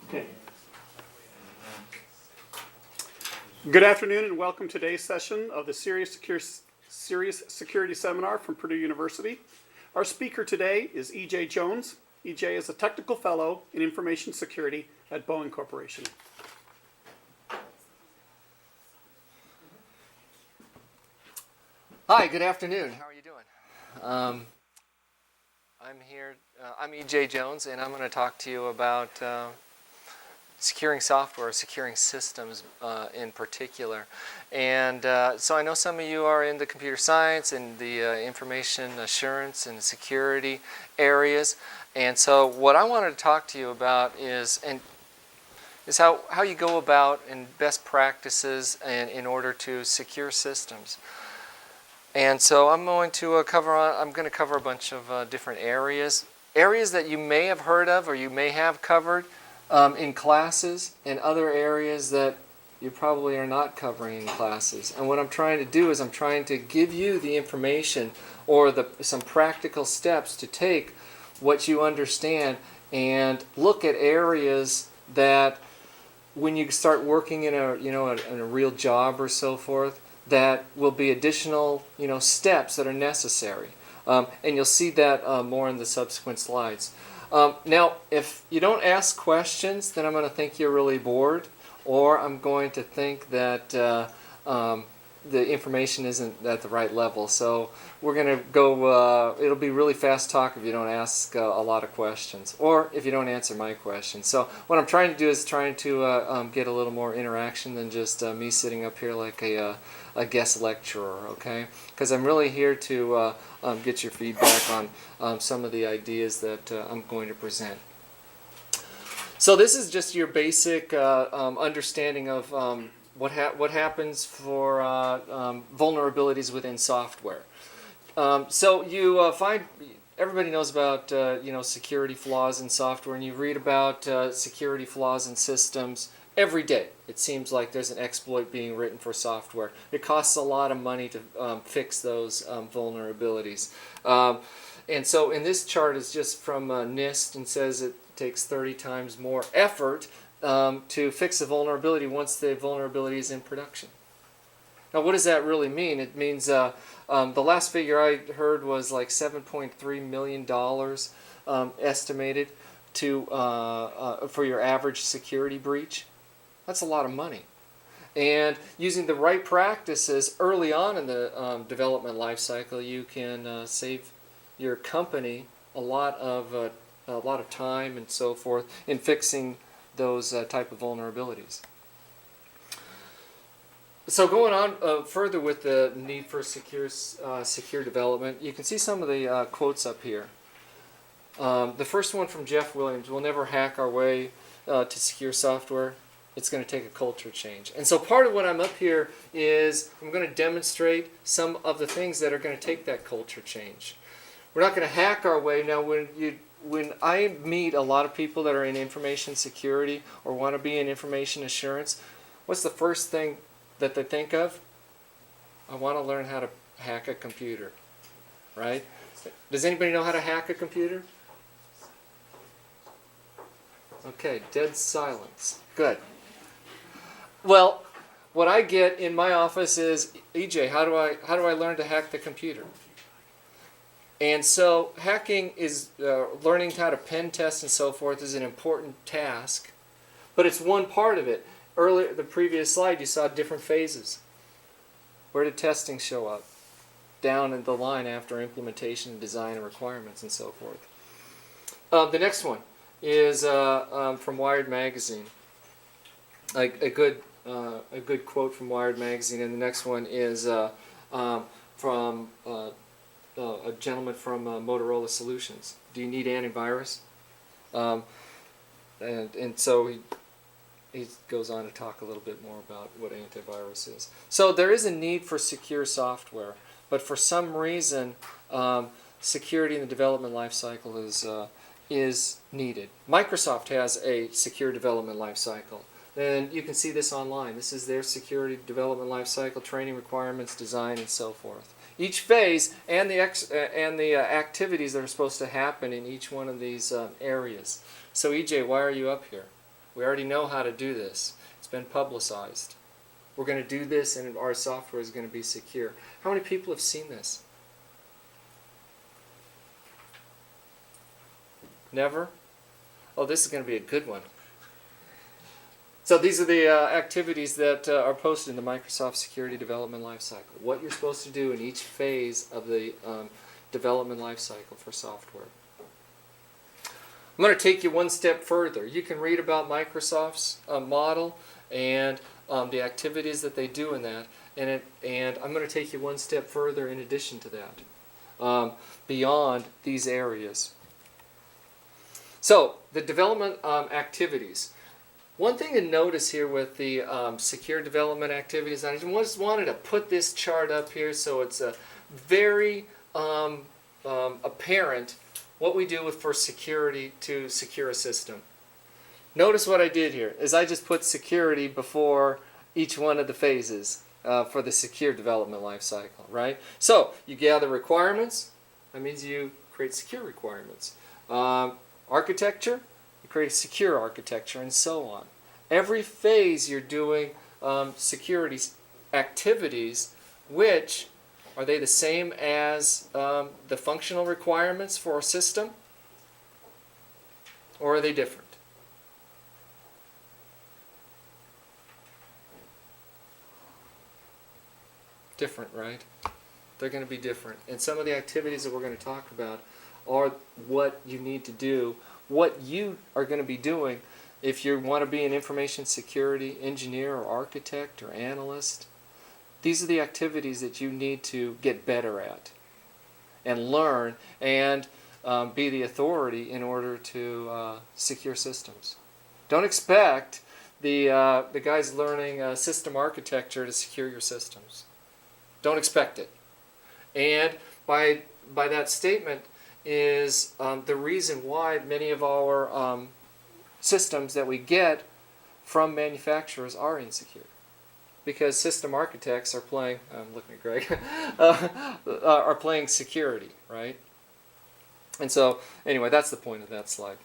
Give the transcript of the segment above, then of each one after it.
Okay. Good afternoon and welcome to today's session of the CERIAS Security Seminar from Purdue University. Our speaker today is E.J. Jones. E.J. is a technical fellow in information security at Boeing Corporation. Hi, good afternoon. How are you doing? I'm E.J. Jones, and I'm going to talk to you about securing software, securing systems in particular. And so I know some of you are in the computer science and the information assurance and security areas. And so what I wanted to talk to you about is how you go about in best practices and in order to secure systems. And so I'm going to cover a bunch of different areas that you may have heard of or you may have covered in classes, and other areas that you probably are not covering in classes. And what I'm trying to do is I'm trying to give you the information or some practical steps to take what you understand and look at areas that when you start working in a real job or so forth, that will be additional steps that are necessary. And you'll see that more in the subsequent slides. Now, if you don't ask questions, then I'm going to think you're really bored, or I'm going to think that the information isn't at the right level. So we're going to go, it'll be really fast talk if you don't ask a lot of questions, or if you don't answer my questions. So what I'm trying to do is trying to get a little more interaction than just me sitting up here like a guest lecturer, okay? Because I'm really here to get your feedback on some of the ideas that I'm going to present. So this is just your basic understanding of what happens for vulnerabilities within software. So you find everybody knows about security flaws in software, and you read about security flaws in systems every day. It seems like there's an exploit being written for software. It costs a lot of money to fix those vulnerabilities. And so in this chart is just from NIST, and says it takes 30 times more effort to fix a vulnerability once the vulnerability is in production. Now, what does that really mean? It means the last figure I heard was like $7.3 million estimated for your average security breach. That's a lot of money. And using the right practices early on in the development life cycle, you can save your company a lot of time and so forth in fixing those type of vulnerabilities. So going on further with the need for secure development, you can see some of the quotes up here. The first one from Jeff Williams: "We'll never hack our way to secure software. It's going to take a culture change." And so part of what I'm up here is I'm going to demonstrate some of the things that are going to take that culture change. We're not going to hack our way. Now, when I meet a lot of people that are in information security or want to be in information assurance, what's the first thing that they think of? I want to learn how to hack a computer, right? Does anybody know how to hack a computer? Okay, dead silence. Good. Well, what I get in my office is, EJ, how do I learn to hack the computer? And so hacking is learning how to pen test and so forth is an important task, but it's one part of it. Earlier, the previous slide, you saw different phases. Where did testing show up? Down in the line after implementation, design, and requirements, and so forth. The next one is from Wired Magazine. A good quote from Wired Magazine, and the next one is from a gentleman from Motorola Solutions. Do you need antivirus? And so he goes on to talk a little bit more about what antivirus is. So there is a need for secure software, but for some reason, security in the development lifecycle is needed. Microsoft has a secure development lifecycle. And you can see this online. This is their security development lifecycle, training requirements, design, and so forth. Each phase and the activities that are supposed to happen in each one of these areas. So EJ, why are you up here? We already know how to do this. It's been publicized. We're going to do this and our software is going to be secure. How many people have seen this? Never? Oh, this is going to be a good one. So these are the activities that are posted in the Microsoft Security Development Lifecycle. What you're supposed to do in each phase of the development lifecycle for software. I'm going to take you one step further. You can read about Microsoft's model and the activities that they do in that, and I'm going to take you one step further in addition to that, beyond these areas. So, the development activities. One thing to notice here with the secure development activities, I just wanted to put this chart up here so it's very apparent what we do for security to secure a system. Notice what I did here is I just put security before each one of the phases for the secure development lifecycle, right? So you gather requirements. That means you create secure requirements. Architecture, you create a secure architecture, and so on. Every phase you're doing security activities, which are they the same as the functional requirements for a system? Or are they different? Different, right? They're going to be different. And some of the activities that we're going to talk about are what you need to do, what you are going to be doing if you want to be an information security engineer or architect or analyst. These are the activities that you need to get better at and learn and be the authority in order to secure systems. Don't expect the guys learning system architecture to secure your systems. Don't expect it. And by that statement is the reason why many of our systems that we get from manufacturers are insecure. Because system architects are playing, I'm looking at Greg, are playing security, right? And so, anyway, that's the point of that slide.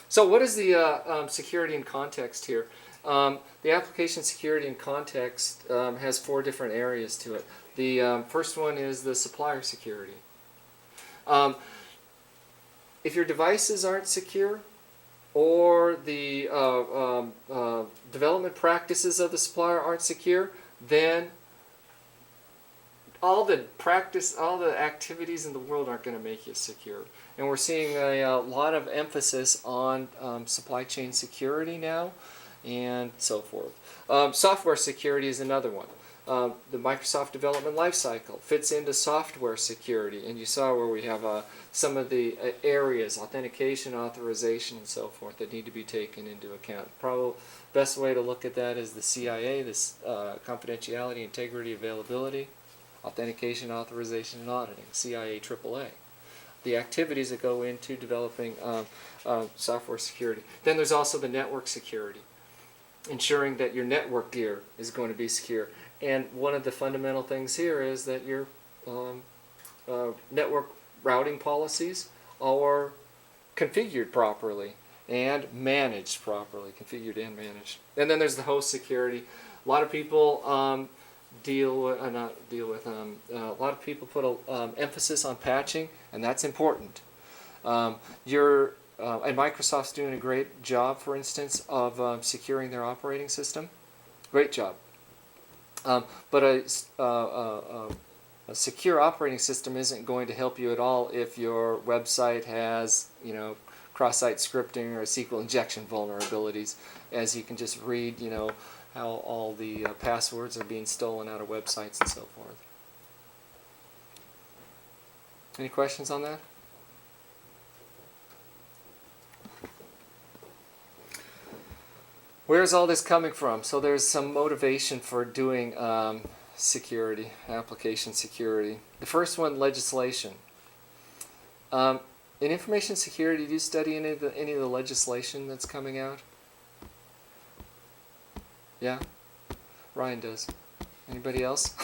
So what is the security in context here? The application security in context has 4 different areas to it. The first one is the supplier security. If your devices aren't secure, or the development practices of the supplier aren't secure, then all the activities in the world aren't going to make you secure. And we're seeing a lot of emphasis on supply chain security now, and so forth. Software security is another one. The Microsoft Development Lifecycle fits into software security, and you saw where we have some of the areas, authentication, authorization, and so forth, that need to be taken into account. Probably best way to look at that is the CIA, this confidentiality, integrity, availability, authentication, authorization, and auditing, CIA AAA. The activities that go into developing software security. Then there's also the network security, ensuring that your network gear is going to be secure. And one of the fundamental things here is that your network routing policies are configured properly and managed properly, configured and managed. And then there's the host security. A lot of people a lot of people put emphasis on patching, and that's important. And Microsoft's doing a great job, for instance, of securing their operating system. Great job. But a secure operating system isn't going to help you at all if your website has, cross-site scripting or SQL injection vulnerabilities, as you can just read, how all the passwords are being stolen out of websites and so forth. Any questions on that? Where's all this coming from? So there's some motivation for doing security, application security. The first one, legislation. In information security, do you study any of the legislation that's coming out? Yeah? Ryan does. Anybody else?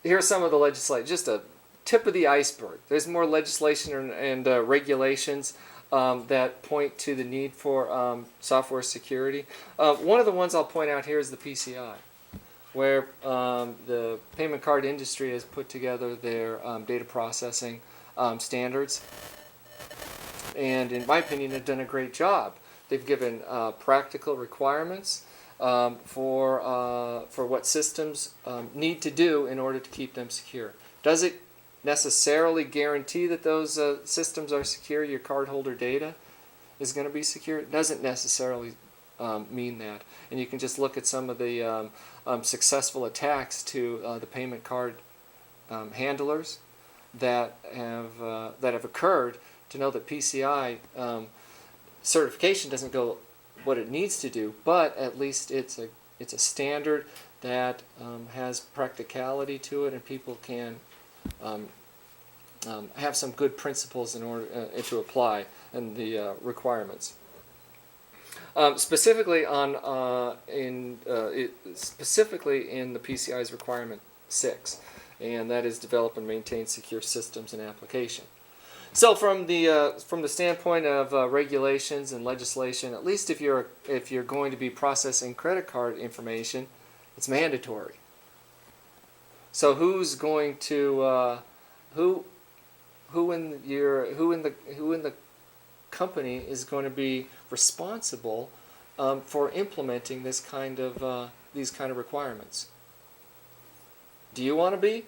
Here's some of the legislation, just a tip of the iceberg. There's more legislation and regulations that point to the need for software security. One of the ones I'll point out here is the PCI, where the payment card industry has put together their data processing standards, and in my opinion have done a great job. They've given practical requirements for what systems need to do in order to keep them secure. Does it necessarily guarantee that those systems are secure? Your cardholder data is going to be secure? It doesn't necessarily mean that. And you can just look at some of the successful attacks to the payment card handlers that have occurred to know that PCI certification doesn't go what it needs to do, but at least it's a standard that has practicality to it, and people can have some good principles in order to apply and the requirements. Specifically in the PCI's requirement 6, and that is develop and maintain secure systems and application. So from the standpoint of regulations and legislation, at least if you're going to be processing credit card information, it's mandatory. So who's going to who in the company is going to be responsible for implementing these kind of requirements? Do you want to be?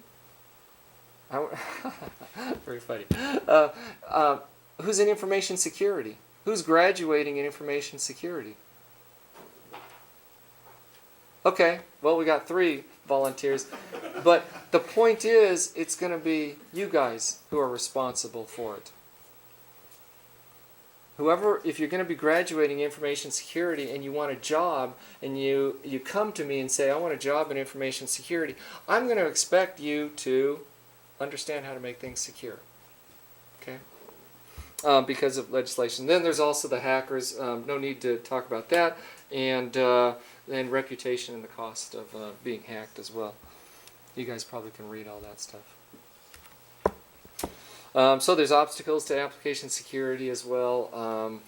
Very funny. Who's in information security? Who's graduating in information security? Okay, well, we got 3 volunteers. But the point is, it's going to be you guys who are responsible for it. Whoever, if you're going to be graduating information security and you want a job, and you come to me and say, I want a job in information security, I'm going to expect you to understand how to make things secure. Okay? Because of legislation. Then there's also the hackers. No need to talk about that. And then reputation and the cost of being hacked as well. You guys probably can read all that stuff. So there's obstacles to application security as well.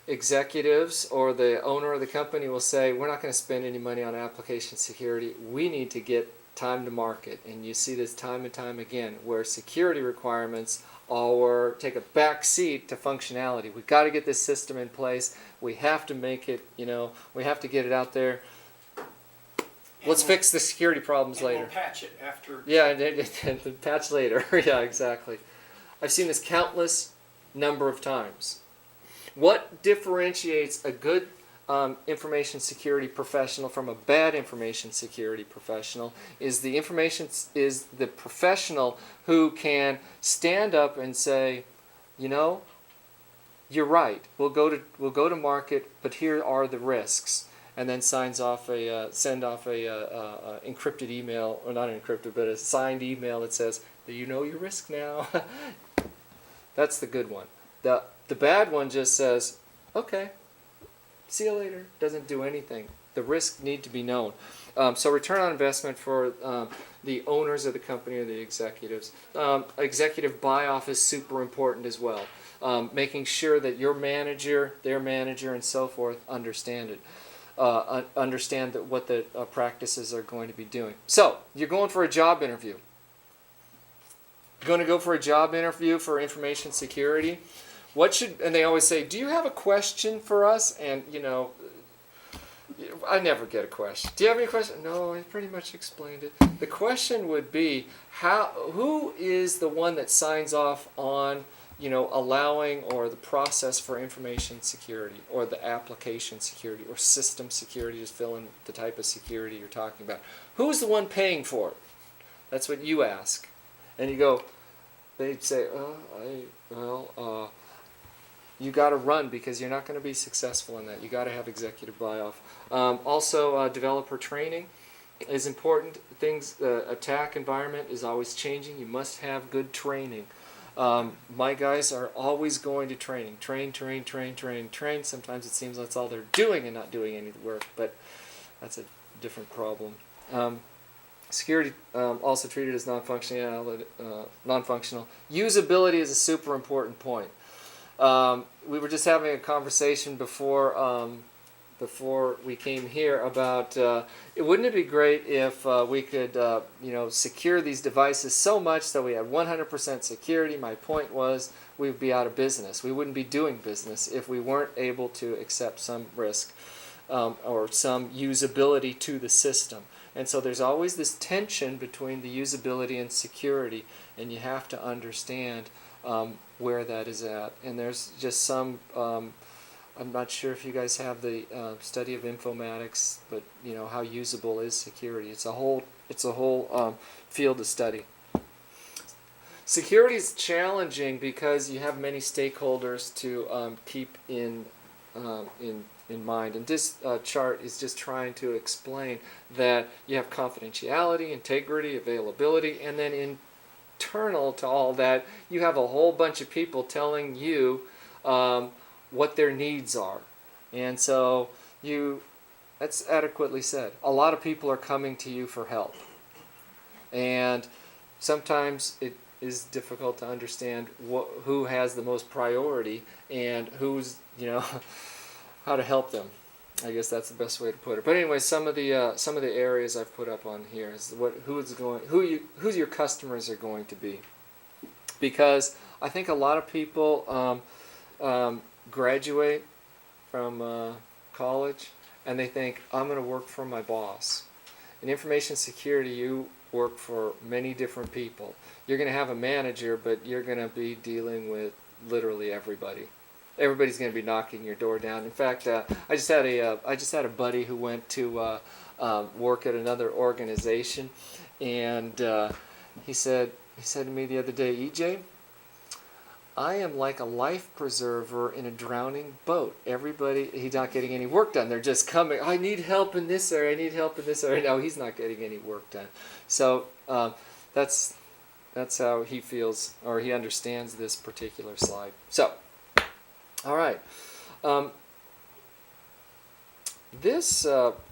Executives or the owner of the company will say, we're not going to spend any money on application security. We need to get time to market. And you see this time and time again, where security requirements take a back seat to functionality. We've got to get this system in place. We have to make it, we have to get it out there. Let's fix the security problems later. We'll patch it after. Yeah, and patch later. Yeah, exactly. I've seen this countless number of times. What differentiates a good information security professional from a bad information security professional is the professional who can stand up and say, you're right. We'll go to market, but here are the risks, and then send off a encrypted email, or not encrypted, but a signed email that says, you know your risk now. That's the good one. The bad one just says, okay, see you later. Doesn't do anything. The risks need to be known. So return on investment for the owners of the company or the executives. Executive buy-off is super important as well. Making sure that your manager, their manager, and so forth understand it. Understand what the practices are going to be doing. So you're going for a job interview. Going to go for a job interview for information security. And they always say, do you have a question for us? And, I never get a question. Do you have any question? No, I pretty much explained it. The question would be, who is the one that signs off on, allowing or the process for information security, or the application security, or system security, just fill in the type of security you're talking about. Who's the one paying for it? That's what you ask. And they'd say, you got to run because you're not going to be successful in that. You got to have executive buy-off. Also, developer training is important. Attack environment is always changing. You must have good training. My guys are always going to training. Train. Sometimes it seems that's all they're doing and not doing any work, but that's a different problem. Security also treated as non-functional. Usability is a super important point. We were just having a conversation before we came here about wouldn't it be great if we could secure these devices so much that we had 100% security. My point was we'd be out of business. We wouldn't be doing business if we weren't able to accept some risk or some usability to the system. And so there's always this tension between the usability and security, and you have to understand where that is at. And there's just some, I'm not sure if you guys have the study of informatics, but how usable is security. It's a whole field of study. Security is challenging because you have many stakeholders to keep in mind. And this chart is just trying to explain that you have confidentiality, integrity, availability, and then internal to all that, you have a whole bunch of people telling you what their needs are. And so that's adequately said. A lot of people are coming to you for help. And sometimes it is difficult to understand who has the most priority and who's, how to help them. I guess that's the best way to put it. But anyway, some of the areas I've put up on here is who your customers are going to be, because I think a lot of people graduate from college and they think I'm going to work for my boss. In information security, you work for many different people. You're going to have a manager, but you're going to be dealing with literally everybody. Everybody's going to be knocking your door down. In fact, I just had a buddy who went to work at another organization, and he said to me the other day, EJ, I am like a life preserver in a drowning boat. He's not getting any work done. They're just coming. I need help in this area. I need help in this area. No, he's not getting any work done. So that's how he feels, or he understands this particular slide. So. All right. This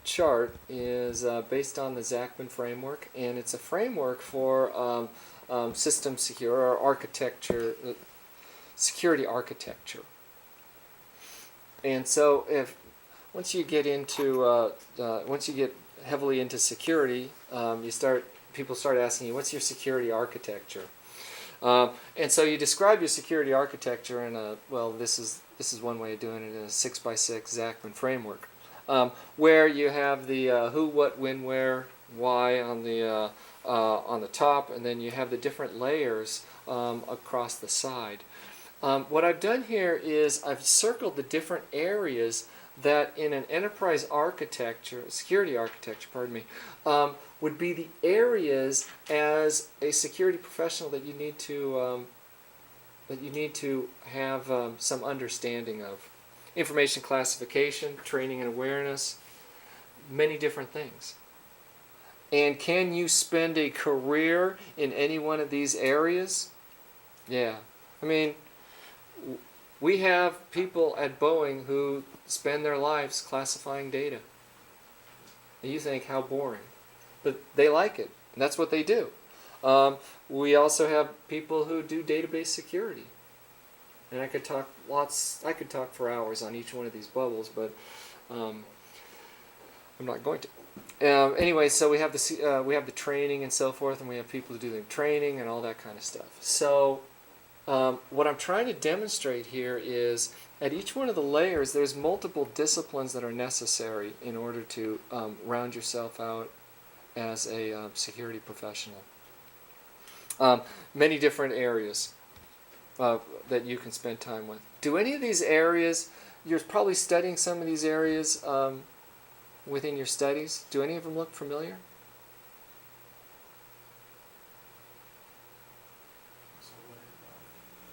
chart is based on the Zachman framework, and it's a framework for system secure or architecture, security architecture. And so, once you get heavily into security, people start asking you, "What's your security architecture?" And so you describe your security architecture in this is one way of doing it in a 6x6 Zachman framework, where you have the who, what, when, where, why on the top, and then you have the different layers across the side. What I've done here is I've circled the different areas that in an enterprise architecture, security architecture, would be the areas as a security professional that you need to have some understanding of. Information classification, training and awareness, many different things. And can you spend a career in any one of these areas? Yeah. I mean, we have people at Boeing who spend their lives classifying data. And you think, how boring. But they like it, and that's what they do. We also have people who do database security. And I could talk for hours on each one of these bubbles, but I'm not going to. Anyway, so we have the training and so forth, and we have people who do the training and all that kind of stuff. So what I'm trying to demonstrate here is at each one of the layers, there's multiple disciplines that are necessary in order to round yourself out as a security professional. Many different areas that you can spend time with. Do any of these areas, you're probably studying some of these areas within your studies, do any of them look familiar?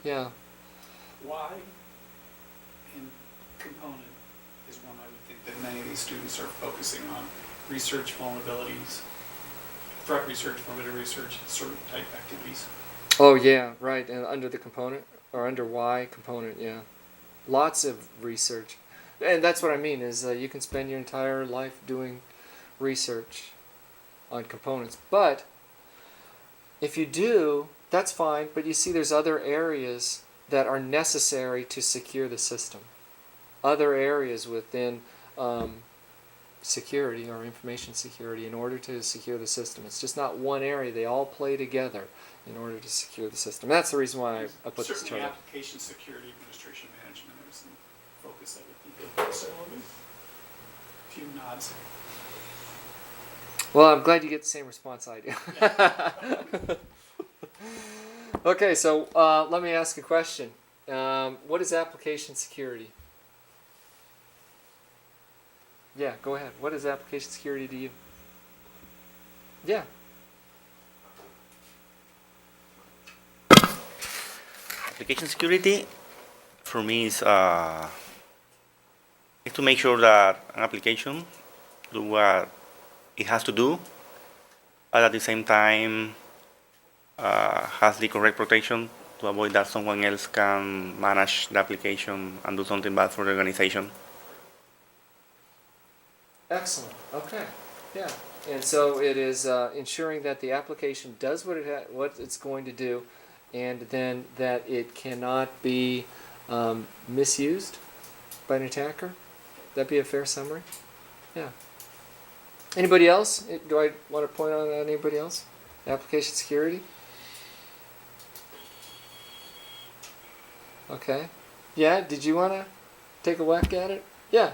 Yeah. Why and component is one I would think that many of these students are focusing on. Research vulnerabilities, threat research, vulnerability research, certain type activities. Oh yeah, right. And under the component, or under Y component, yeah. Lots of research. And that's what I mean, is you can spend your entire life doing research. on components. But if you do, that's fine, but you see there's other areas that are necessary to secure the system. Other areas within security or information security in order to secure the system. It's just not one area. They all play together in order to secure the system. That's the reason why I put this chart up. Application security, administration management, there was some focus that would be good. So a few nods. Well, I'm glad you get the same response I do. Okay, so let me ask a question. What is application security? Yeah, go ahead. What is application security to you? Yeah. Application security for me is to make sure that an application do what it has to do, but at the same time has the correct protection to avoid that someone else can manage the application and do something bad for the organization. Excellent. Okay. Yeah. And so it is ensuring that the application does what it's going to do, and then that it cannot be misused by an attacker. That'd be a fair summary. Yeah. Anybody else? Do I want to point out anybody else? Application security. Okay. Yeah. Did you want to take a whack at it? Yeah.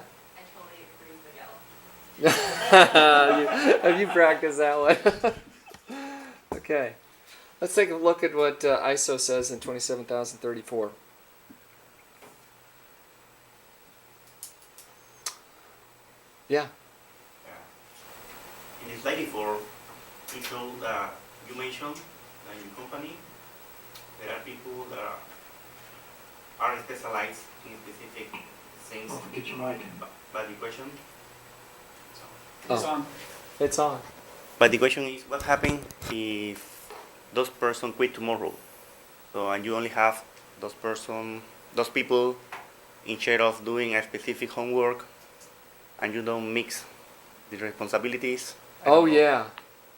Have you practiced that one? Okay. Let's take a look at what ISO says in 27034. Yeah. In slide 4, it shows that you mentioned that in your company there are people that are specialized in specific things. Get your mic. But the question. It's on. It's on. But the question is, what happens if those person quit tomorrow? So and you only have those people in charge of doing a specific homework, and you don't mix the responsibilities. Oh yeah.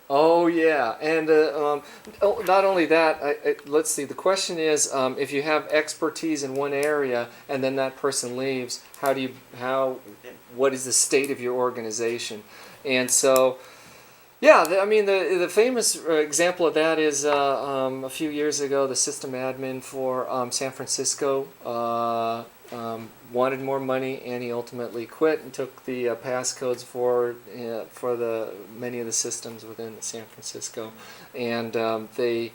Oh yeah. And not only that. Let's see. The question is, if you have expertise in one area and then that person leaves, what is the state of your organization? And so, yeah, the famous example of that is a few years ago, the system admin for San Francisco wanted more money, and he ultimately quit and took the passcodes for many of the systems within San Francisco, and they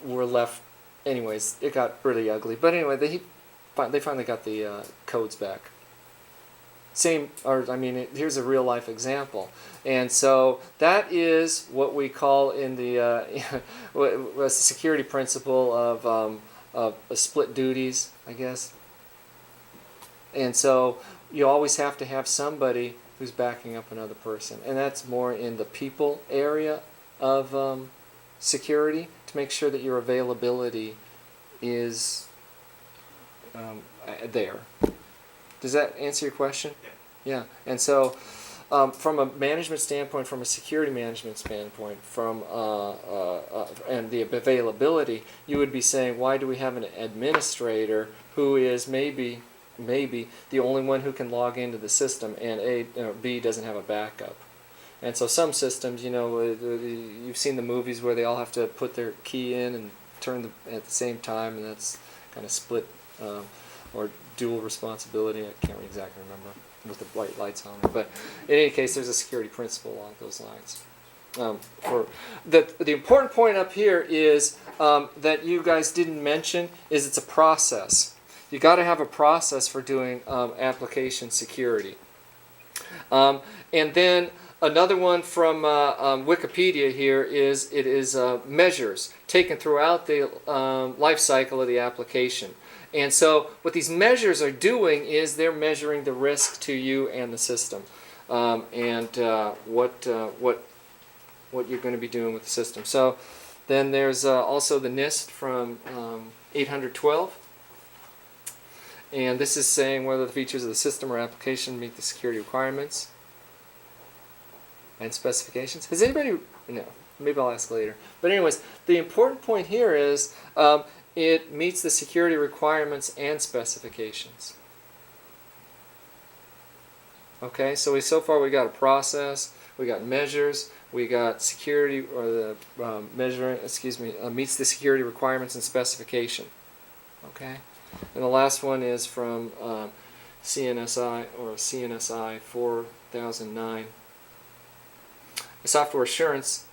were left. Anyways, it got really ugly. But anyway, they finally got the codes back. Here's a real life example. And so that is what we call in the security principle of split duties, I guess. And so you always have to have somebody who's backing up another person. And that's more in the people area of security, to make sure that your availability is there. Does that answer your question? Yeah. And so from a management standpoint, from a security management standpoint, and the availability, you would be saying, why do we have an administrator who is maybe the only one who can log into the system, and B doesn't have a backup? And so some systems, you've seen the movies where they all have to put their key in and turn at the same time, and that's kind of split or dual responsibility. I can't exactly remember with the white lights on it, but in any case, there's a security principle along those lines. For the important point up here is that you guys didn't mention is it's a process. You got to have a process for doing application security. And then another one from Wikipedia here is measures taken throughout the life cycle of the application. And so what these measures are doing is they're measuring the risk to you and the system, and what you're going to be doing with the system. So then there's also the NIST from 812. And this is saying whether the features of the system or application meet the security requirements and specifications. Has anybody No, maybe I'll ask later. But anyways, the important point here is it meets the security requirements and specifications. Okay, so far we got a process, we got measures, we got security, or the meets the security requirements and specification. Okay, and the last one is from CNSI, or CNSI 4009. Software assurance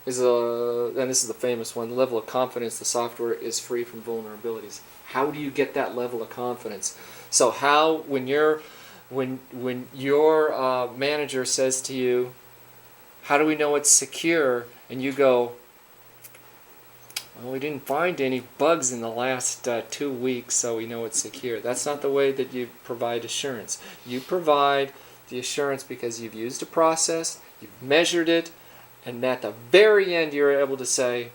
is and this is the famous one, the level of confidence the software is free from vulnerabilities. How do you get that level of confidence? So how, when your manager says to you, how do we know it's secure? And you go, well, we didn't find any bugs in the last 2 weeks, so we know it's secure. That's not the way that you provide assurance. You provide the assurance because you've used a process, you've measured it, and at the very end you're able to say,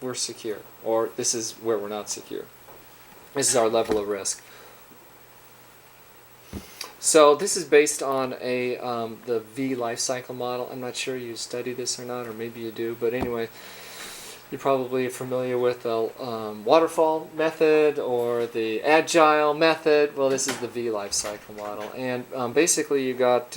we're secure, or this is where we're not secure. This is our level of risk. So this is based on the V Lifecycle model. I'm not sure you study this or not, or maybe you do, but anyway, you're probably familiar with the waterfall method or the Agile Method. Well, this is the V Lifecycle model, and basically you got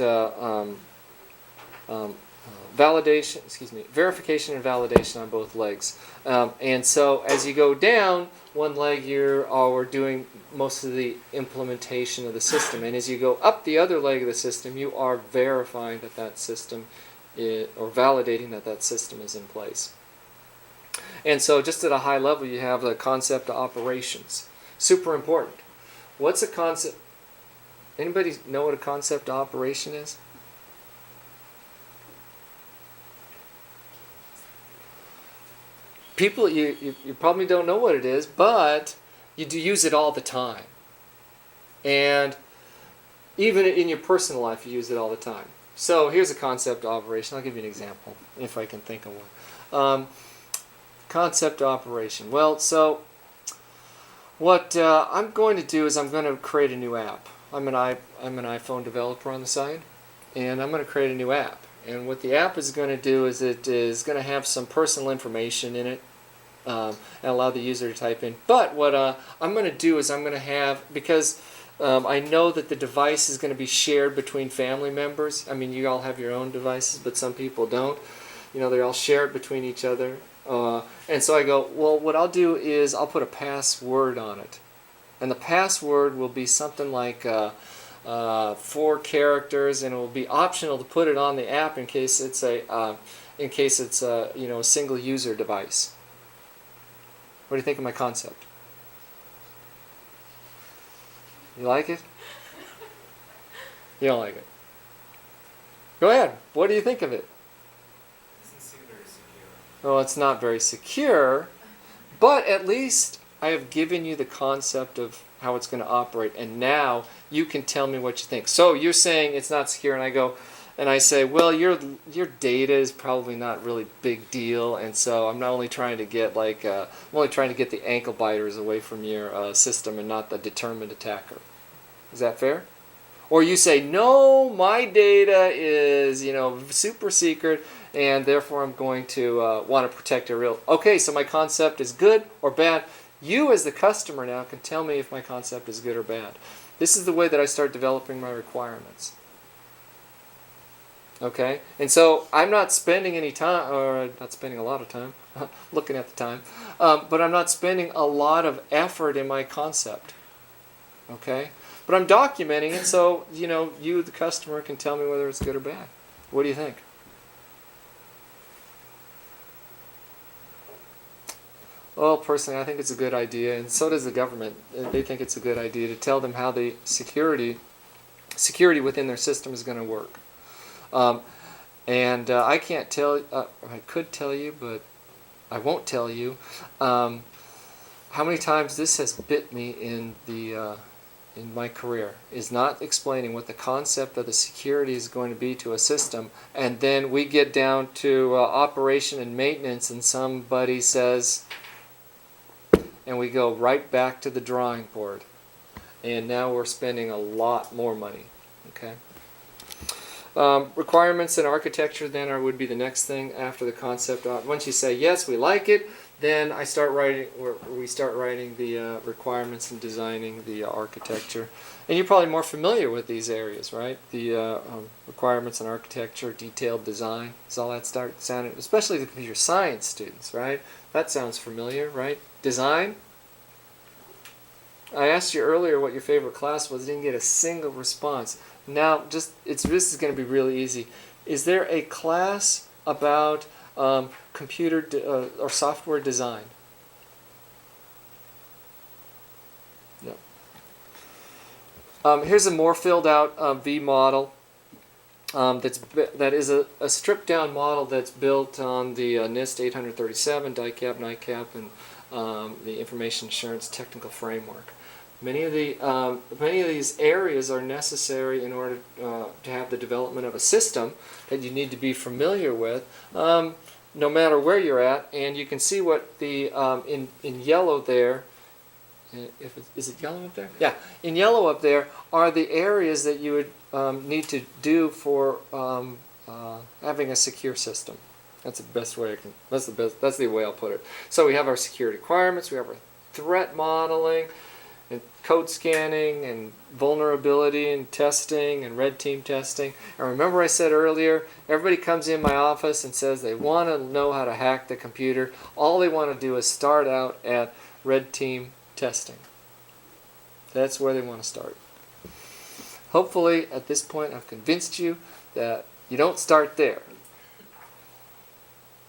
verification and validation on both legs. And so as you go down one leg, we're doing most of the implementation of the system. And as you go up the other leg of the system, you are verifying that system or validating that system is in place. And so just at a high level, you have the concept of operations. Super important. What's a concept? Anybody know what a concept of operation is? People, you probably don't know what it is, but you do use it all the time. And even in your personal life, you use it all the time. So here's a concept of operation. I'll give you an example, if I can think of one. Concept of operation. Well, so what I'm going to do is I'm going to create a new app. I'm an iPhone developer on the side, and I'm going to create a new app. And what the app is going to do is it is going to have some personal information in it and allow the user to type in. But what I'm going to do is I'm going to have, because I know that the device is going to be shared between family members. I mean, you all have your own devices, but some people don't. You know, they all share it between each other. And so I go, well, what I'll do is I'll put a password on it. And the password will be something like 4 characters, and it will be optional to put it on the app in case it's a single user device. What do you think of my concept? You like it? You don't like it? Go ahead. What do you think of it? Doesn't seem very secure. Well, it's not very secure, but at least I have given you the concept of how it's going to operate, and now you can tell me what you think. So you're saying it's not secure, and I say, well, your data is probably not really big deal, and so I'm only trying to get the ankle biters away from your system and not the determined attacker. Is that fair? Or you say, no, my data is super secret, and therefore I'm going to want to protect it real. Okay, so my concept is good or bad. You as the customer now can tell me if my concept is good or bad. This is the way that I start developing my requirements. Okay? And so I'm not spending any time, or not spending a lot of time, looking at the time, but I'm not spending a lot of effort in my concept. Okay? But I'm documenting it so, you, the customer, can tell me whether it's good or bad. What do you think? Well, personally, I think it's a good idea, and so does the government. They think it's a good idea to tell them how the security within their system is going to work. I can't tell. I could tell you, but I won't tell you how many times this has bit me in my career, is not explaining what the concept of the security is going to be to a system, and then we get down to operation and maintenance, and somebody says, and we go right back to the drawing board, and now we're spending a lot more money. Okay. Requirements and architecture then would be the next thing after the concept. Once you say yes, we like it, then we start writing the requirements and designing the architecture. And you're probably more familiar with these areas, right? The requirements and architecture, detailed design. Does all that start sounding, especially the computer science students, right? That sounds familiar, right? Design. I asked you earlier what your favorite class was. I didn't get a single response. Now, this is going to be really easy. Is there a class about computer or software design? No. Here's a more filled out V model. That is a stripped down model that's built on the NIST 837, DICAP, NICAP, and the Information Assurance Technical Framework. Many of these areas are necessary in order to have the development of a system that you need to be familiar with, no matter where you're at. And you can see what the in yellow there. Is it yellow up there? Yeah, in yellow up there are the areas that you would need to do for having a secure system. That's the best way I can. That's the way I'll put it. So we have our security requirements. We have our threat modeling, and code scanning, and vulnerability and testing, and red team testing. And remember I said earlier, everybody comes in my office and says they want to know how to hack the computer. All they want to do is start out at red team testing. That's where they want to start. Hopefully at this point I've convinced you that you don't start there.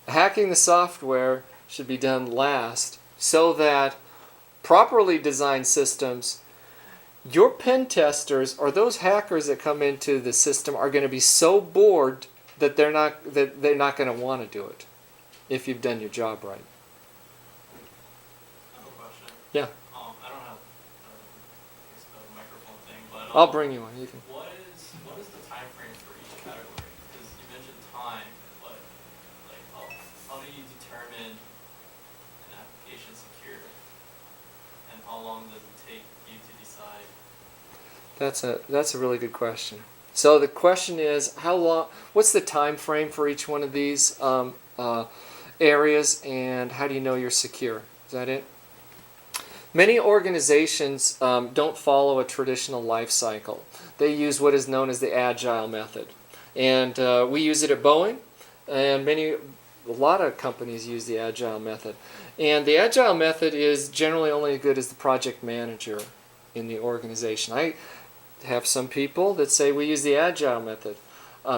Hacking the software should be done last so that properly designed systems, your pen testers or those hackers that come into the system are going to be so bored that they're not going to want to do it if you've done your job right. I have a question. Yeah. I don't have the microphone thing, but I'll bring you one. You can. What is the time frame for each category? Because you mentioned time, but like how do you determine an application secure, and how long does it take you to decide? That's a really good question. So the question is, how long? What's the time frame for each one of these areas, and how do you know you're secure? Is that it? Many organizations don't follow a traditional life cycle. They use what is known as the Agile Method, and we use it at Boeing, and a lot of companies use the Agile Method. And the Agile Method is generally only as good as the project manager in the organization. I have some people that say we use the Agile Method.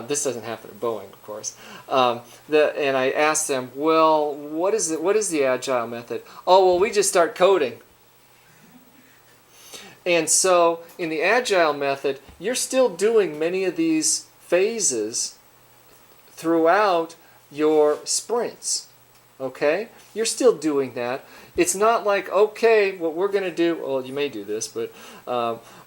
This doesn't happen at Boeing, of course. And I ask them, well, what is the Agile Method? Oh, well, we just start coding. And so in the Agile Method, you're still doing many of these phases throughout your sprints. Okay? You're still doing that. It's not like, okay, what we're going to do, well, you may do this, but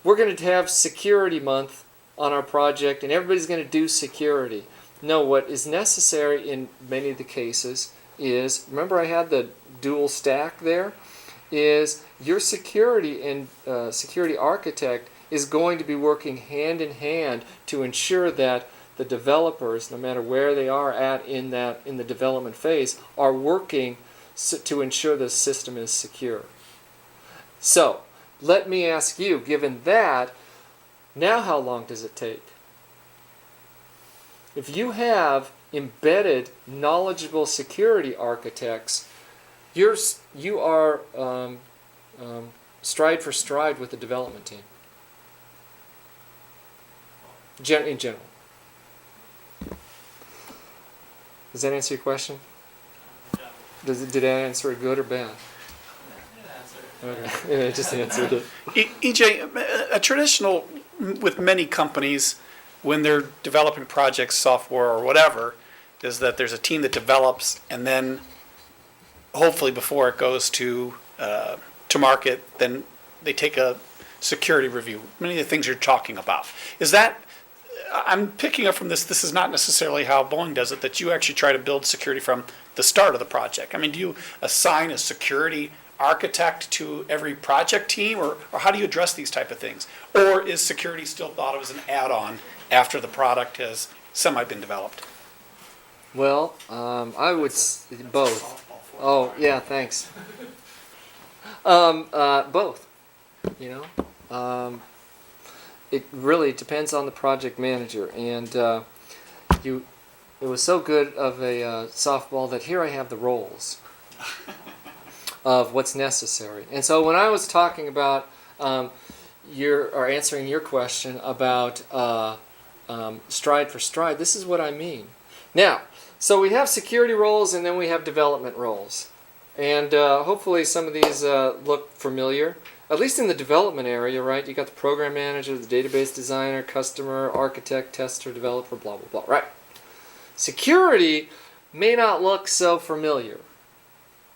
we're going to have security month on our project and everybody's going to do security. No, what is necessary in many of the cases is, remember I had the dual stack there, is your security and security architect is going to be working hand in hand to ensure that the developers, no matter where they are at in the development phase, are working to ensure the system is secure. So, let me ask you, given that, now how long does it take? If you have embedded, knowledgeable security architects, you are stride for stride with the development team. In general. Does that answer your question? Yeah. Did I answer it good or bad? Okay, yeah, just answered it. EJ, a traditional, with many companies, when they're developing projects, software, or whatever, is that there's a team that develops, and then hopefully before it goes to market, then they take a security review. Many of the things you're talking about. Is that, I'm picking up from this is not necessarily how Boeing does it, that you actually try to build security from the start of the project. I mean, do you assign a security architect to every project team, or how do you address these type of things? Or is security still thought of as an add-on after the product has semi been developed? Well, I would both. Oh, yeah, thanks. Both. You know, it really depends on the project manager, and it was so good of a softball that here I have the roles of what's necessary. And so when I was talking about answering your question about stride for stride, this is what I mean. Now, so we have security roles and then we have development roles. And hopefully some of these look familiar, at least in the development area, right? You got the program manager, the database designer, customer, architect, tester, developer, blah, blah, blah, right? Security may not look so familiar,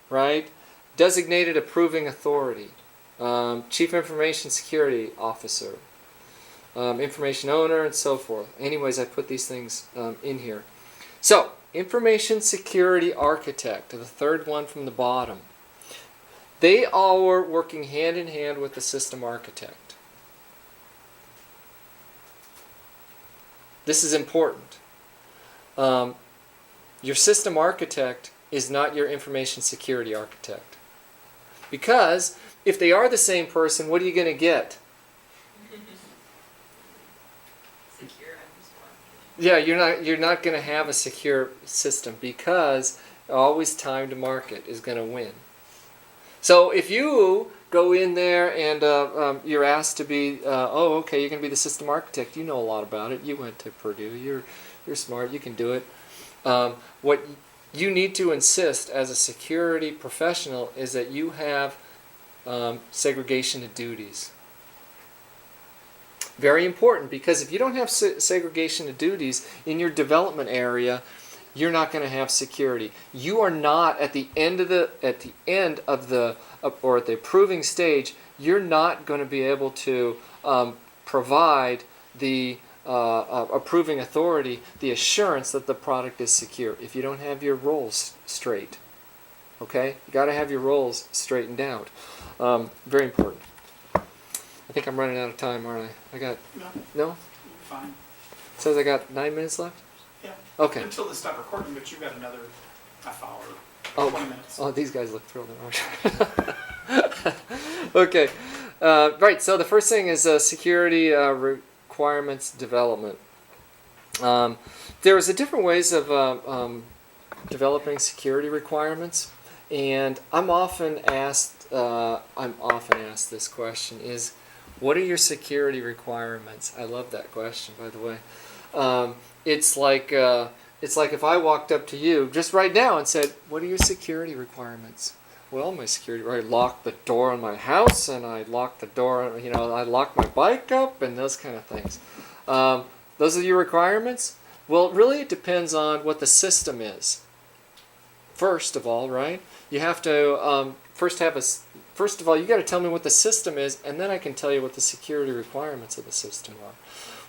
right? Designated approving authority, chief information security officer, information owner, and so forth. Anyways, I put these things in here. So, information security architect, the third one from the bottom. They all were working hand in hand with the system architect. This is important. Your system architect is not your information security architect. Because if they are the same person, what are you going to get? Secure underscore. Yeah, you're not going to have a secure system because always time to market is going to win. So if you go in there and you're asked to be, oh, okay, you're going to be the system architect. You know a lot about it. You went to Purdue. You're smart. You can do it. What you need to insist as a security professional is that you have segregation of duties. Very important, because if you don't have segregation of duties in your development area, you're not going to have security. You are not at the end of the or at the approving stage. You're not going to be able to provide the approving authority the assurance that the product is secure if you don't have your roles straight. Okay, you got to have your roles straightened out. Very important. I think I'm running out of time, aren't I? I got no. Fine. It says I got 9 minutes left. Yeah. Okay. Until they stop recording, but you've got another half hour, Oh, 20 minutes. oh, these guys look thrilled. Okay. Right. So the first thing is security requirements development. There's different ways of developing security requirements, and I'm often asked this question: is what are your security requirements? I love that question, by the way. It's like if I walked up to you just right now and said, "What are your security requirements?" Well, my security, I lock the door on my house, and I lock the door, I lock my bike up, and those kind of things. Those are your requirements? Well, really it depends on what the system is. First of all, right? You have to first of all, you got to tell me what the system is, and then I can tell you what the security requirements of the system are.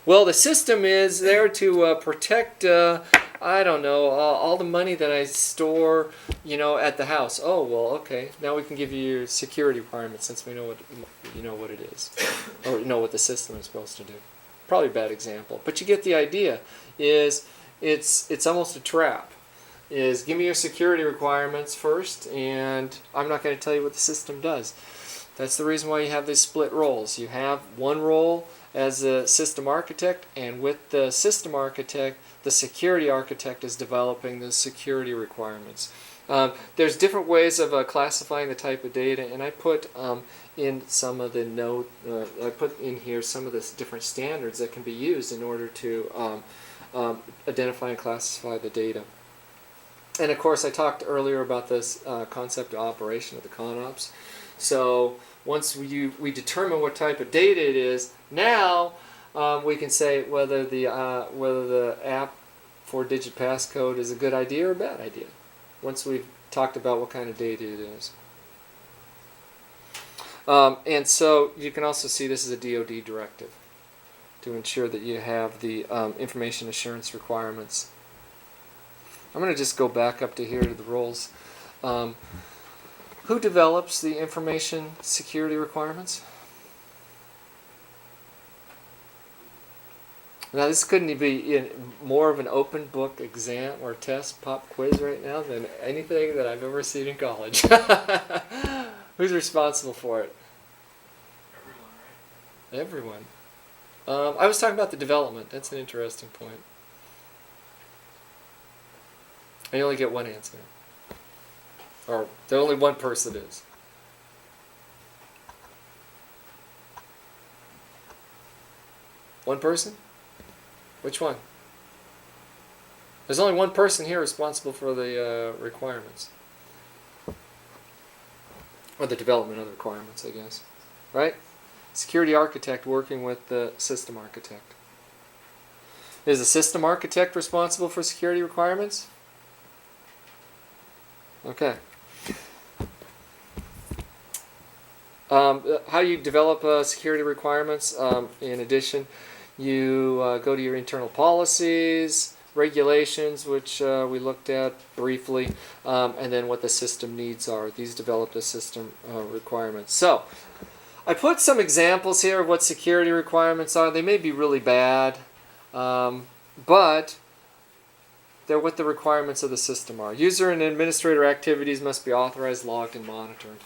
Well, the system is there to protect, all the money that I store, at the house. Oh, well, okay. Now we can give you your security requirements since we know what it is, or know what the system is supposed to do. Probably a bad example, but you get the idea. It's almost a trap. Is give me your security requirements first, and I'm not going to tell you what the system does. That's the reason why you have these split roles. You have one role as a system architect, and with the system architect, the security architect is developing the security requirements. There's different ways of classifying the type of data, and I put in some of the I put in here some of the different standards that can be used in order to identify and classify the data. And of course, I talked earlier about this concept of operation of the ConOps. So once we determine what type of data it is, now we can say whether the app 4-digit passcode is a good idea or a bad idea. Once we've talked about what kind of data it is. And so you can also see this is a DoD directive to ensure that you have the information assurance requirements. I'm going to just go back up to here to the roles. Who develops the information security requirements? Now this couldn't be more of an open book exam or test pop quiz right now than anything that I've ever seen in college. Who's responsible for it? Everyone, right? Everyone. I was talking about the development. That's an interesting point. And you only get one answer. Or the only one person is. One person? Which one? There's only one person here responsible for the requirements. Or the development of the requirements, I guess. Right? Security architect working with the system architect. Is the system architect responsible for security requirements? Okay. How you develop security requirements, in addition, you go to your internal policies, regulations, which we looked at briefly, and then what the system needs are. These develop the system requirements. So, I put some examples here of what security requirements are. They may be really bad, but they're what the requirements of the system are. User and administrator activities must be authorized, logged, and monitored.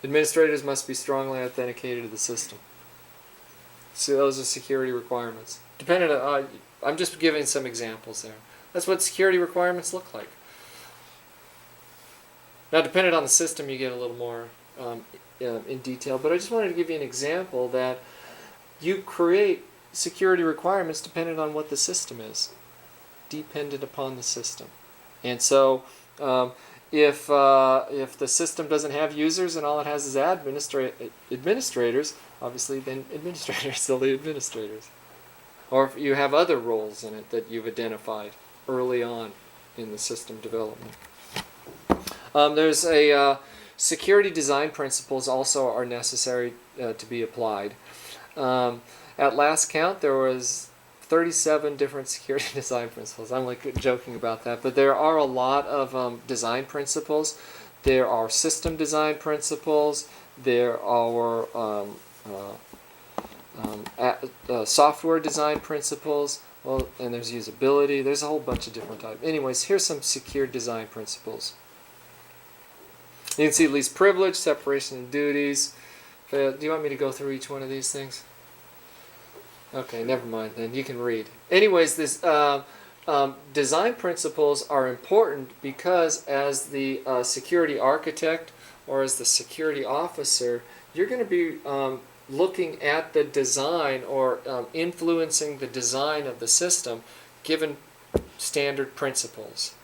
Administrators must be strongly authenticated to the system. So those are security requirements. Depending on, I'm just giving some examples there. That's what security requirements look like. Now, depending on the system, you get a little more in detail. But I just wanted to give you an example that you create security requirements depending on what the system is, dependent upon the system. And so, if the system doesn't have users and all it has is administrators, obviously then administrators still the administrators. Or if you have other roles in it that you've identified early on in the system development. There's a security design principles also are necessary to be applied. At last count, there was 37 different security design principles. I'm like joking about that, but there are a lot of design principles. There are system design principles. There are software design principles. Well, and there's usability. There's a whole bunch of different types. Anyways, here's some secure design principles. You can see least privilege, separation of duties. Do you want me to go through each one of these things? Okay, never mind then. You can read. Anyways, this design principles are important because as the security architect or as the security officer, you're going to be looking at the design or influencing the design of the system given standard principles.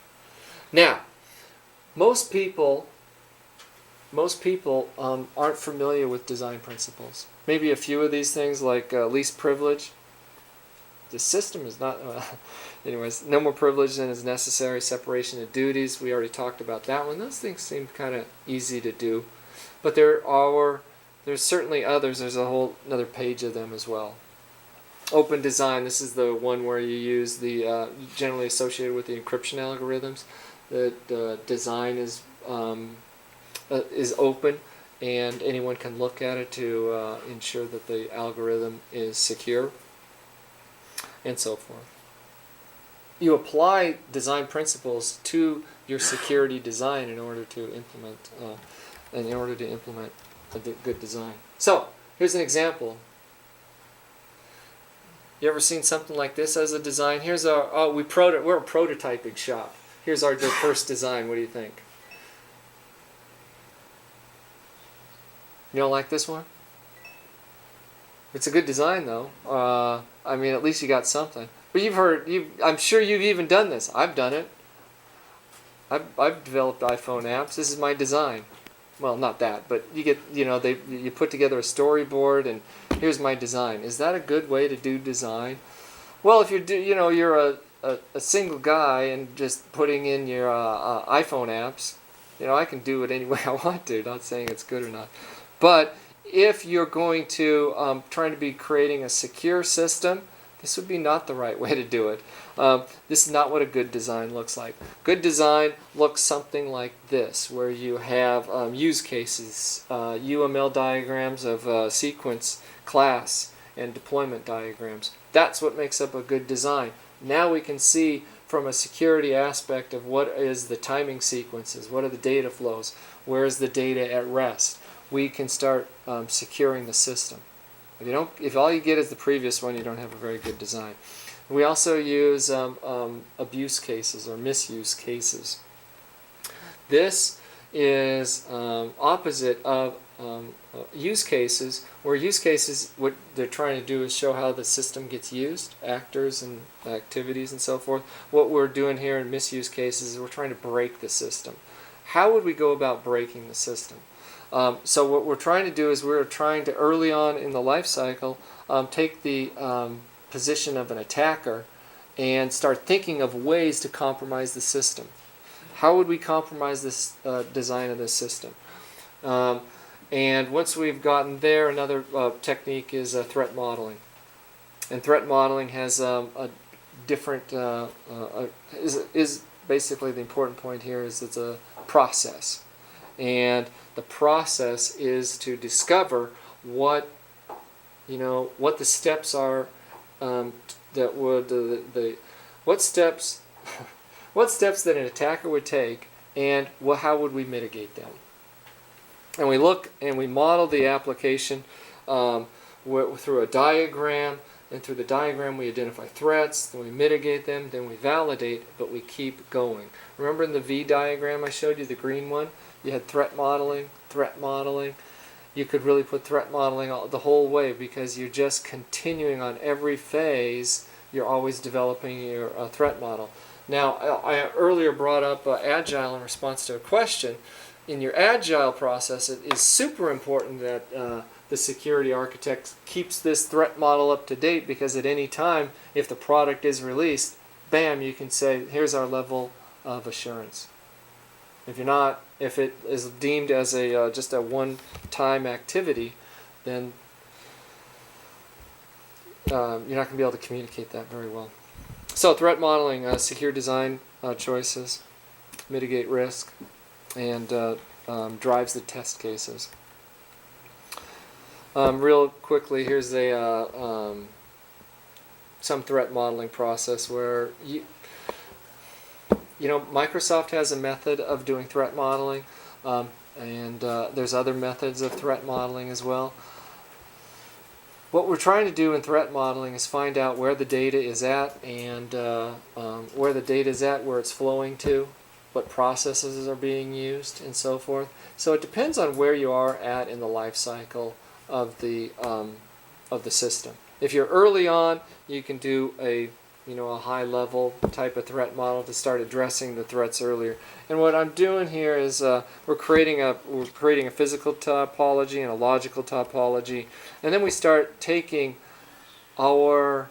Now, most people aren't familiar with design principles. Maybe a few of these things like least privilege. The system is not... anyways, no more privilege than is necessary. Separation of duties. We already talked about that one. Those things seem kind of easy to do. But there's certainly others. There's a whole another page of them as well. Open design. This is the one where you use the generally associated with the encryption algorithms. The design is open, and anyone can look at it to ensure that the algorithm is secure, and so forth. You apply design principles to your security design in order to implement a good design. So here's an example. You ever seen something like this as a design? Here's our we're a prototyping shop. Here's our first design. What do you think? You don't like this one? It's a good design, though. I mean, at least you got something. But I'm sure you've even done this. I've done it. I've developed iPhone apps. This is my design. Well, not that, but you put together a storyboard, and here's my design. Is that a good way to do design? Well, if you're a single guy and just putting in your iPhone apps, I can do it any way I want to. Not saying it's good or not. But if you're going to trying to be creating a secure system, This would be not the right way to do it. This is not what a good design looks like. Good design looks something like this, where you have use cases, UML diagrams of sequence, class, and deployment diagrams. That's what makes up a good design. Now we can see from a security aspect of what is the timing sequences, what are the data flows, where is the data at rest. We can start securing the system. If all you get is the previous one, you don't have a very good design. We also use abuse cases or misuse cases. This is opposite of use cases, where use cases, what they're trying to do is show how the system gets used, actors and activities and so forth. What we're doing here in misuse cases is we're trying to break the system. How would we go about breaking the system? So what we're trying to do is we're trying to, early on in the life cycle, take the position of an attacker and start thinking of ways to compromise the system. How would we compromise this design of this system? And once we've gotten there, another technique is threat modeling. And threat modeling has a different, is basically the important point here is it's a process. And the process is to discover what the steps are that would what steps that an attacker would take, and how would we mitigate them. And we look and we model the application through a diagram, and through the diagram we identify threats, then we mitigate them, then we validate, but we keep going. Remember in the V diagram I showed you, the green one? You had threat modeling. You could really put threat modeling the whole way, because you're just continuing on every phase. You're always developing your threat model. Now, I earlier brought up Agile in response to a question. In your Agile process, it is super important that the security architect keeps this threat model up to date, because at any time, if the product is released, bam, you can say, here's our level of assurance. If it is deemed as just a one-time activity, then you're not going to be able to communicate that very well. So threat modeling, secure design choices, mitigate risk, and drives the test cases. Real quickly, here's some threat modeling process where Microsoft has a method of doing threat modeling, and there's other methods of threat modeling as well. What we're trying to do in threat modeling is find out where the data is at, and where it's flowing to, what processes are being used, and so forth. So it depends on where you are at in the life cycle of the system. If you're early on, you can do a high-level type of threat model to start addressing the threats earlier. And what I'm doing here is we're creating a physical topology and a logical topology, and then we start taking our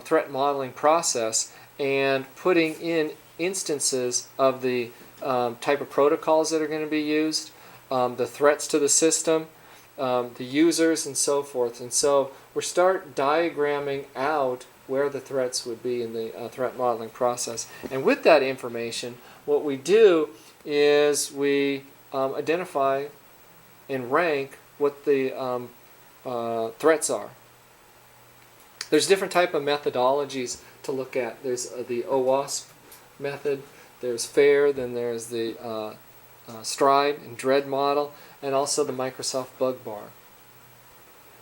threat modeling process and putting in instances of the type of protocols that are going to be used, the threats to the system, the users, and so forth. And so we start diagramming out where the threats would be in the threat modeling process. And with that information, what we do is we identify and rank what the threats are. There's different type of methodologies to look at. There's the OWASP method, there's FAIR, then there's the Stride and DREAD model, and also the Microsoft Bug Bar,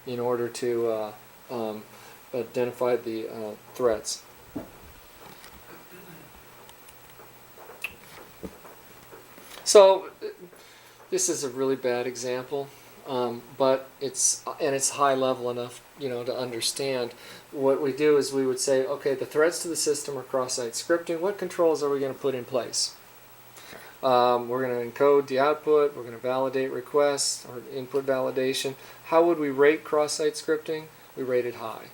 in order to identify the threats. So this is a really bad example, but it's high level enough, to understand. What we do is we would say, okay, the threats to the system are cross-site scripting. What controls are we going to put in place? We're going to encode the output. We're going to validate requests or input validation. How would we rate cross-site scripting? We rate it high.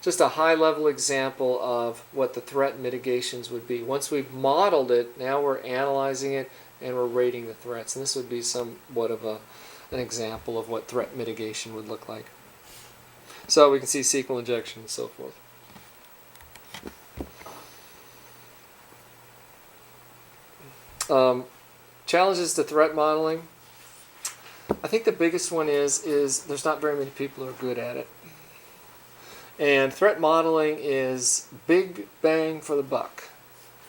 Just a high-level example of what the threat mitigations would be. Once we've modeled it, now we're analyzing it and we're rating the threats. And this would be somewhat of an example of what threat mitigation would look like. So we can see SQL injection and so forth. Challenges to threat modeling. I think the biggest one is there's not very many people who are good at it. And threat modeling is big bang for the buck.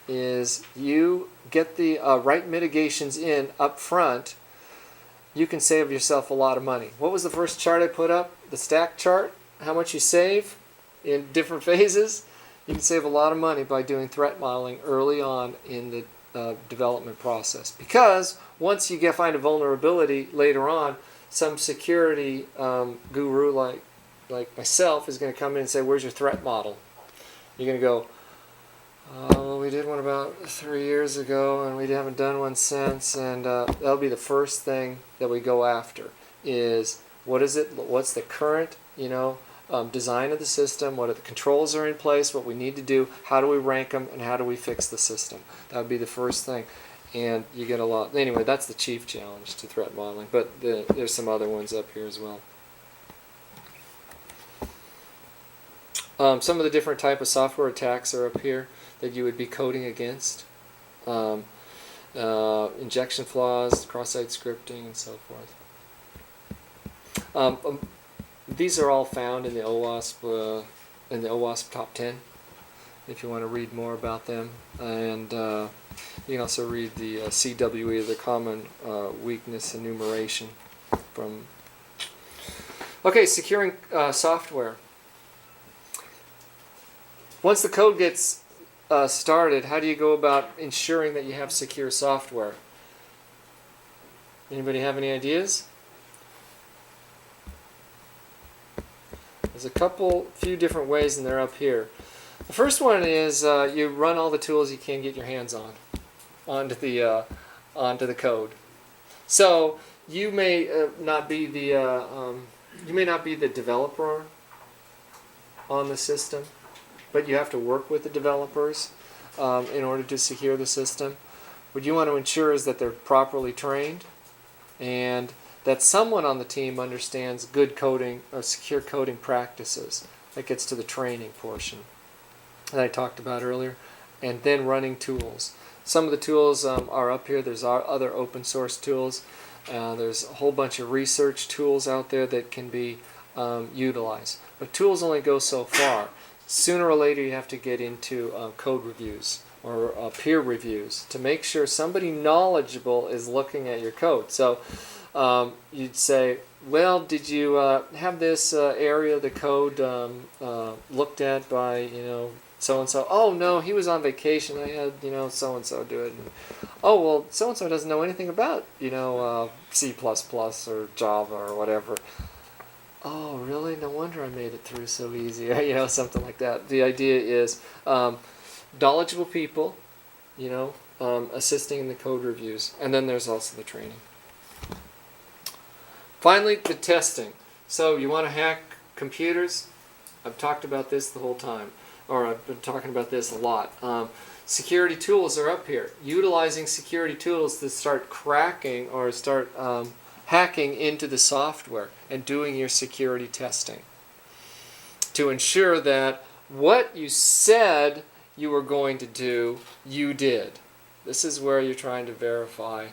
Is you get the right mitigations in up front, you can save yourself a lot of money. What was the first chart I put up? The stack chart? How much you save in different phases? You can save a lot of money by doing threat modeling early on in the development process. Because once you find a vulnerability later on, some security guru like myself is going to come in and say, where's your threat model? You're going to go, oh, we did one about 3 years ago and we haven't done one since, and that'll be the first thing that we go after is what is it, what's the current design of the system, what are the controls are in place, what we need to do, how do we rank them, and how do we fix the system. That would be the first thing. And you get a lot. Anyway, that's the chief challenge to threat modeling, but there's some other ones up here as well. Some of the different type of software attacks are up here that you would be coding against. Injection flaws, cross-site scripting, and so forth. These are all found in the OWASP top 10. If you want to read more about them, and you can also read the CWE, the Common Weakness Enumeration, from. Okay, securing software. Once the code gets started, how do you go about ensuring that you have secure software? Anybody have any ideas? There's a few different ways, and they're up here. The first one is you run all the tools you can get your hands on onto the code. So you may not be the developer on the system, but you have to work with the developers in order to secure the system. What you want to ensure is that they're properly trained and that someone on the team understands good coding or secure coding practices. That gets to the training portion that I talked about earlier. And then running tools. Some of the tools are up here. There's other open source tools. There's a whole bunch of research tools out there that can be utilized. But tools only go so far. Sooner or later you have to get into code reviews or peer reviews to make sure somebody knowledgeable is looking at your code. So you'd say, well, did you have this area of the code looked at by, so-and-so? Oh, no, he was on vacation. I had, so-and-so do it. And, oh, well, so-and-so doesn't know anything about, C++ or Java or whatever. Oh, really? No wonder I made it through so easy. Something like that. The idea is knowledgeable people, assisting in the code reviews. And then there's also the training. Finally, the testing. So you want to hack computers? I've talked about this the whole time, or I've been talking about this a lot. Security tools are up here. Utilizing security tools to start cracking or start hacking into the software and doing your security testing to ensure that what you said you were going to do, you did. This is where you're trying to verify,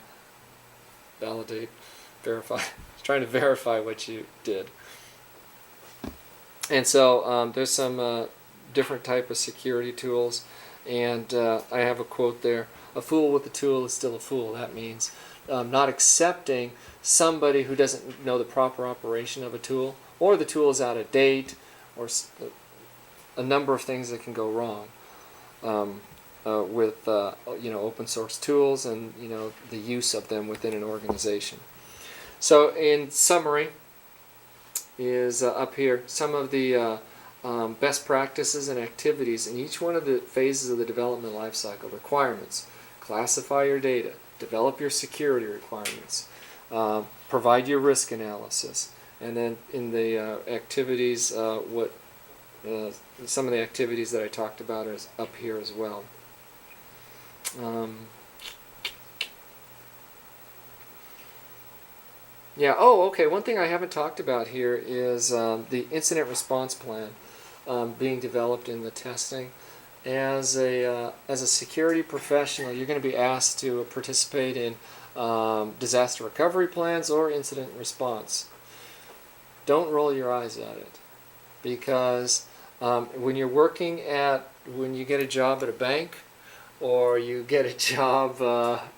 trying to verify what you did. And so there's some different type of security tools, and I have a quote there. A fool with a tool is still a fool. That means not accepting somebody who doesn't know the proper operation of a tool, or the tool is out of date, or a number of things that can go wrong with open source tools and the use of them within an organization. So in summary is up here some of the best practices and activities in each one of the phases of the development lifecycle. Requirements: classify your data, develop your security requirements, provide your risk analysis, and then in the activities, some of the activities that I talked about are up here as well. Yeah. Oh, okay. One thing I haven't talked about here is the incident response plan being developed in the testing. As a security professional, you're going to be asked to participate in disaster recovery plans or incident response. Don't roll your eyes at it, because when you're when you get a job at a bank, or you get a job,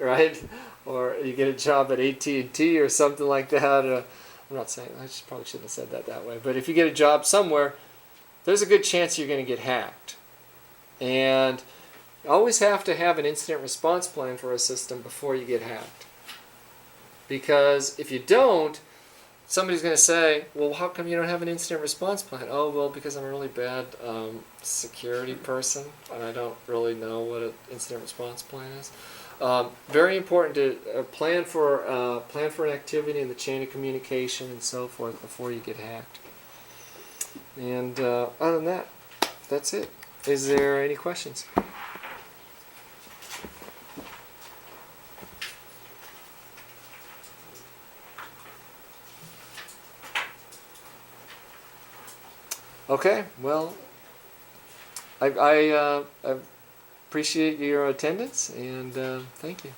right, or you get a job at AT&T or something like that. I'm not saying, probably shouldn't have said that way, but if you get a job somewhere, there's a good chance you're going to get hacked. And you always have to have an incident response plan for a system before you get hacked. Because if you don't, somebody's going to say, well, how come you don't have an incident response plan? Oh, well, because I'm a really bad security person, and I don't really know what an incident response plan is. Very important to plan for an activity in the chain of communication and so forth before you get hacked. And other than that, that's it. Is there any questions? Okay, well, I appreciate your attendance, and thank you.